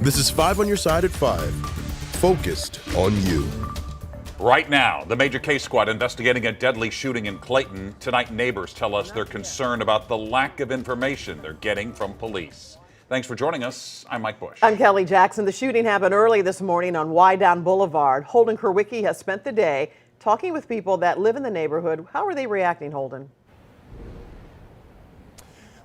This is 5 on your side at 5. Focused on you. Right now, the Major Case Squad investigating a deadly shooting in Clayton. Tonight, neighbors tell us they're concerned about the lack of information they're getting from police. Thanks for joining us. I'm Mike Bush. I'm Kelly Jackson. The shooting happened early this morning on Wydown Boulevard. Holden Kerwicki has spent the day talking with people that live in the neighborhood. How are they reacting, Holden?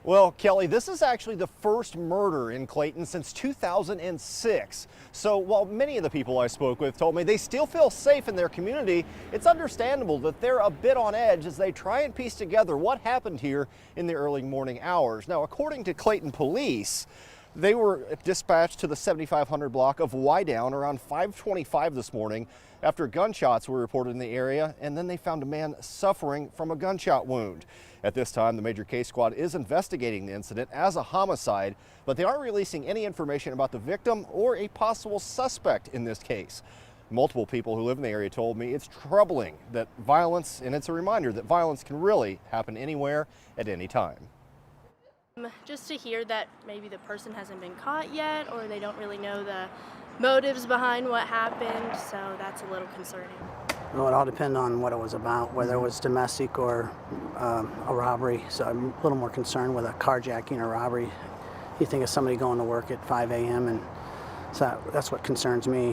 Well, Kelly, this is actually the first murder in Clayton since 2006. So while many of the people I spoke with told me they still feel safe in their community, it's understandable that they're a bit on edge as they try and piece together what happened here in the early morning hours. Now, according to Clayton police, they were dispatched to the 7500 block of Wydown around 5:25 this morning after gunshots were reported in the area, and then they found a man suffering from a gunshot wound. At this time, the Major Case Squad is investigating the incident as a homicide, but they aren't releasing any information about the victim or a possible suspect in this case. Multiple people who live in the area told me it's troubling that violence, and it's a reminder that violence can really happen anywhere at any time. Just to hear that maybe the person hasn't been caught yet, or they don't really know the motives behind what happened, so that's a little concerning. Well, it all depends on what it was about, whether it was domestic or a robbery. So I'm a little more concerned with a carjacking or robbery. You think of somebody going to work at 5 a.m. and so that's what concerns me.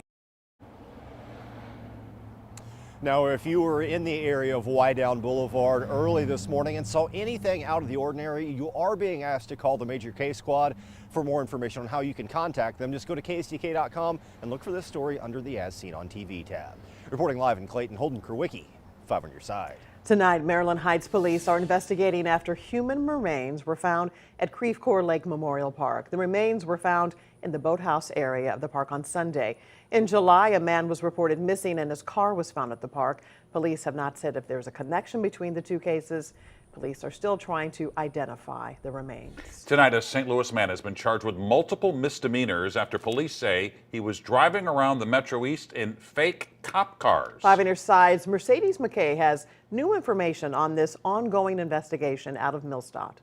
Now, if you were in the area of Wydown Boulevard early this morning and saw anything out of the ordinary, you are being asked to call the Major Case Squad. For more information on how you can contact them, just go to KSDK.com and look for this story under the As Seen on TV tab. Reporting live in Clayton, Holden Kerwicki, 5 on your side. Tonight, Maryland Heights police are investigating after human remains were found at Creve Coeur Lake Memorial Park. The remains were found in the boathouse area of the park on Sunday. In July, a man was reported missing and his car was found at the park. Police have not said if there's a connection between the two cases. Police are still trying to identify the remains. Tonight, a St. Louis man has been charged with multiple misdemeanors after police say he was driving around the Metro East in fake cop cars. 5 on your side's Mercedes McKay has new information on this ongoing investigation out of Millstadt.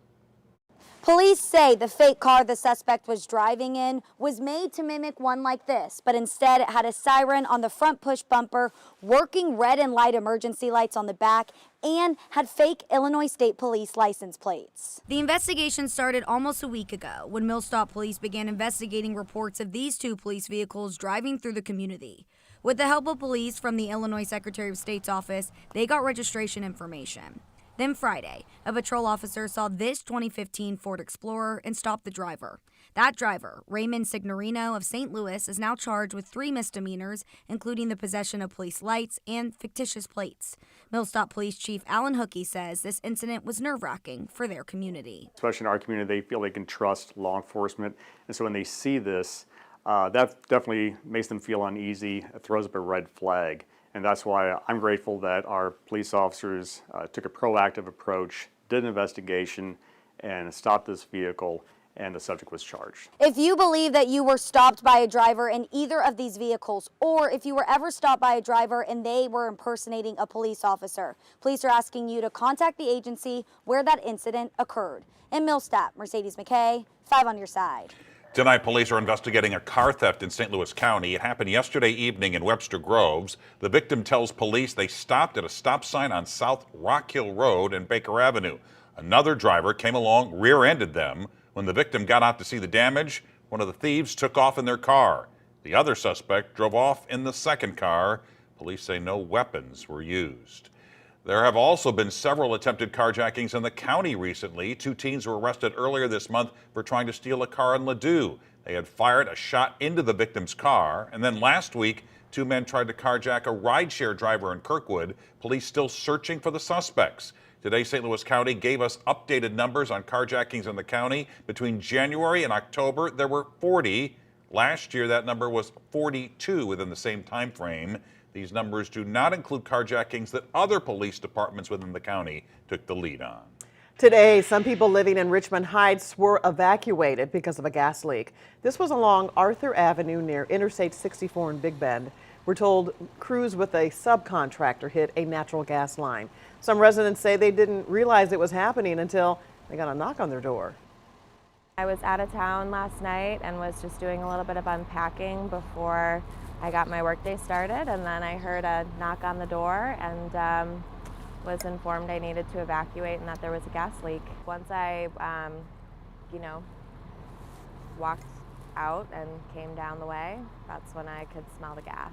Police say the fake car the suspect was driving in was made to mimic one like this, but instead it had a siren on the front push bumper, working red and light emergency lights on the back, and had fake Illinois State Police license plates. The investigation started almost a week ago when Millstadt police began investigating reports of these two police vehicles driving through the community. With the help of police from the Illinois Secretary of State's office, they got registration information. Then Friday, a patrol officer saw this 2015 Ford Explorer and stopped the driver. That driver, Raymond Signorino of St. Louis, is now charged with 3 misdemeanors, including the possession of police lights and fictitious plates. Millstadt Police Chief Alan Hookey says this incident was nerve-wracking for their community. Especially in our community, they feel they can trust law enforcement, and so when they see this, that definitely makes them feel uneasy. It throws up a red flag. And that's why I'm grateful that our police officers took a proactive approach, did an investigation, and stopped this vehicle, and the subject was charged. If you believe that you were stopped by a driver in either of these vehicles, or if you were ever stopped by a driver and they were impersonating a police officer, police are asking you to contact the agency where that incident occurred. In Millstadt, Mercedes McKay, 5 on your side. Tonight, police are investigating a car theft in St. Louis County. It happened yesterday evening in Webster Groves. The victim tells police they stopped at a stop sign on South Rock Hill Road and Baker Avenue. Another driver came along, rear-ended them. When the victim got out to see the damage, one of the thieves took off in their car. The other suspect drove off in the second car. Police say no weapons were used. There have also been several attempted carjackings in the county recently. 2 teens were arrested earlier this month for trying to steal a car in Ladue. They had fired a shot into the victim's car. And then last week, 2 men tried to carjack a rideshare driver in Kirkwood. Police still searching for the suspects. Today, St. Louis County gave us updated numbers on carjackings in the county. Between January and October, there were 40. Last year, that number was 42 within the same time frame. These numbers do not include carjackings that other police departments within the county took the lead on. Today, some people living in Richmond Heights were evacuated because of a gas leak. This was along Arthur Avenue near Interstate 64 in Big Bend. We're told crews with a subcontractor hit a natural gas line. Some residents say they didn't realize it was happening until they got a knock on their door. I was out of town last night and was just doing a little bit of unpacking before I got my workday started, and then I heard a knock on the door and was informed I needed to evacuate and that there was a gas leak. Once I, walked out and came down the way, that's when I could smell the gas.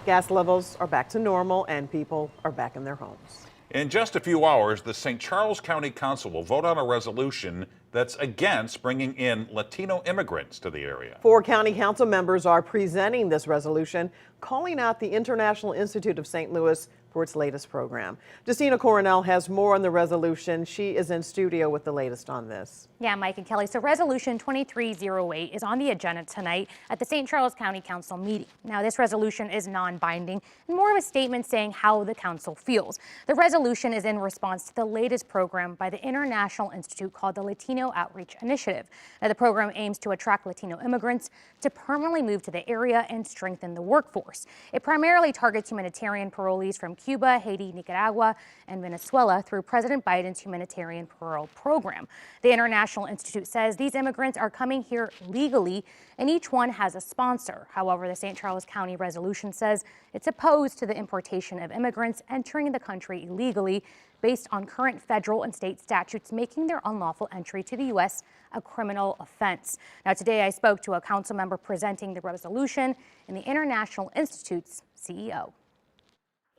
Gas levels are back to normal and people are back in their homes. In just a few hours, the St. Charles County Council will vote on a resolution that's against bringing in Latino immigrants to the area. 4 county council members are presenting this resolution, calling out the International Institute of St. Louis for its latest program. Justina Coronel has more on the resolution. She is in studio with the latest on this. Yeah, Mike and Kelly. So Resolution 2308 is on the agenda tonight at the St. Charles County Council meeting. Now, this resolution is non-binding and more of a statement saying how the council feels. The resolution is in response to the latest program by the International Institute called the Latino Outreach Initiative. Now, the program aims to attract Latino immigrants to permanently move to the area and strengthen the workforce. It primarily targets humanitarian parolees from Cuba, Haiti, Nicaragua, and Venezuela through President Biden's humanitarian parole program. The International Institute says these immigrants are coming here legally and each one has a sponsor. However, the St. Charles County resolution says it's opposed to the importation of immigrants entering the country illegally based on current federal and state statutes making their unlawful entry to the U.S. a criminal offense. Now, today I spoke to a council member presenting the resolution and the International Institute's CEO.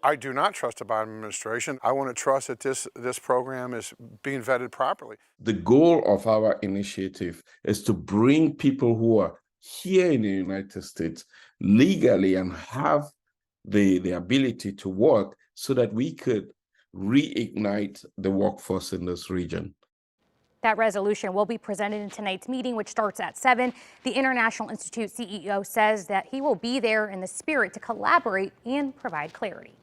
I do not trust the Biden administration. I want to trust that this program is being vetted properly. The goal of our initiative is to bring people who are here in the United States legally and have the ability to work so that we could reignite the workforce in this region. That resolution will be presented in tonight's meeting, which starts at 7. The International Institute CEO says that he will be there in the spirit to collaborate and provide clarity.